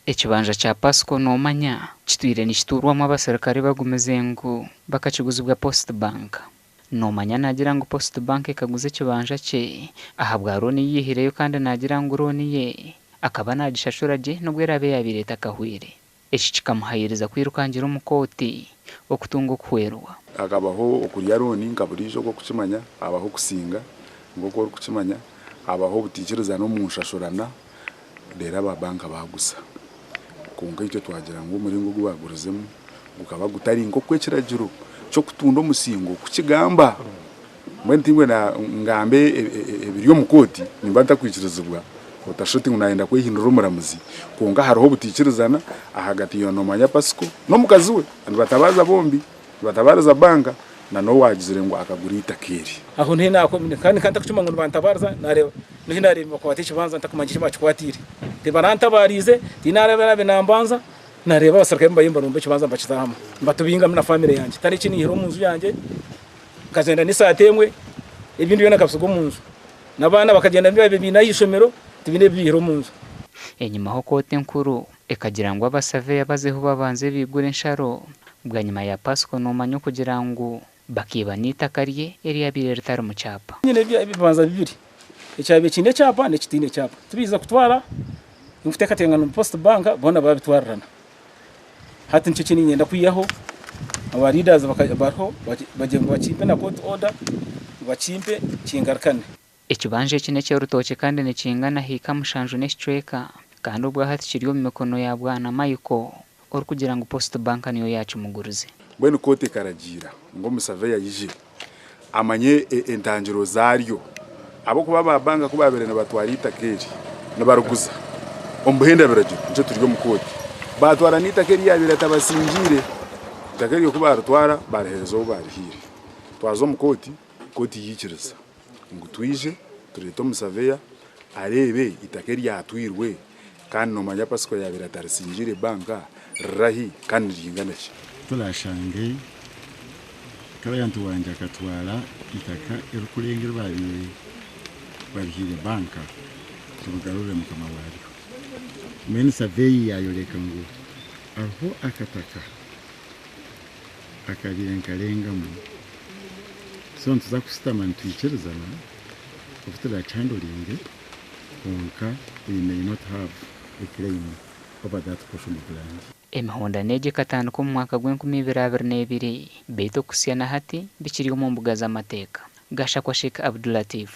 Ekibanja kya Pasco nomanya kitwire nikiturwamu abasirikare bagumizengu bakakiguzibwa Post Bank. Nomanya nagira ngu Post Bank ekaguze ekibanja kye ahabwa roni yihireyo kandi nagira ngu roni ye akaba nagishashura gye nubwo erabe yabireta kahwire. Eki kikamuhayiriza kwirukangira omu kooti okutunga okuhwerwa. Akabaho okurya roni nka burijo bwo kukimanya, abaho kusinga ngoko ori kukimanya, abaho butikiriza no mu nshashurana rero aba banka bagusa. Konka icyo twagira ngo umuringo gwagurizemo gukaba gutari nko kwekiragiro cyo kutunda omusingo kukigamba. Mwentingwe na ngambe ebiryo mu koti nimba ntakwikirizibwa utashoti unayenda kwehindura umuramuzi konka hariho butikirizana ahagati yo nomanya Pasco no mukazi we batabaza bombi batabariza banka na no wagizire ngo akagurita keri aho ntinako kandi kucuma ngo bantabariza nareba no hinareba kwati kibanza ntakumanyisha bakikwatire tibarantabarize tinarebe nambanza nareba basarika mbayimba rumbe kibanza mbakizama mbatubinga na family yanjye tari kini hero munzu yanjye kazenda ni satemwe ibintu yona kapsugo munzu nabana bakagenda mbibabe binayishomero tibine bihero munzu. Enyuma ho kote nkuru ekagira ngo abasave yabazeho babanze bigure nsharo bwa nyuma ya Pasco nomanya kugira ngo bakiba nitakarye eri yabirertara mu cyapa. Nyine bibanza bibiri icyabe kinde cyapa ne kitine cyapa tubiza kutwara mufite katengana mu Post Bank bona babitwarana hati nicyo kinini nyenda kwiyaho aba leaders bakabaho bagengo bakimpe na court order bakimpe kingarkane. Ekibanje kine cyo rutoke kandi ne kingana hika mushanju n'ekicweka kandi ubwo hati kiriyo mu mikono ya bwana Mayiko ori kugira ngo Post Bank niyo yacu muguruze. Bwene kote karagira ngo musave yayije amanye entangiro zaryo abo kuba babanga kuba berena batwarita keri nabaruguza ombuhenda biraje nje turiyo mu kote batwara nita keri yabireta basingire takeri kuba arutwara baraherezo barihire twazo mu koti yikiriza ngo twije tureto musaveya arebe itakeri yatwirwe kandi nomanya Pasco yabireta rasingire banka rahi kandi ringana cyo tulashange kayantu wanje akatwara itaka erukurengera barihire banka tugarure mu kamawari meni survey yayoleka ngo aho akataka akarenga mu so ntuza kusitama ntwikirizana ufite chandolinge konka we may not have a claim over that portion of land. Emihonda neje katanu ku mwaka gw'2022 beto kusiana hati bikiri mu mbuga z'amateka. Gashakwa Sheikh Abdul Latif.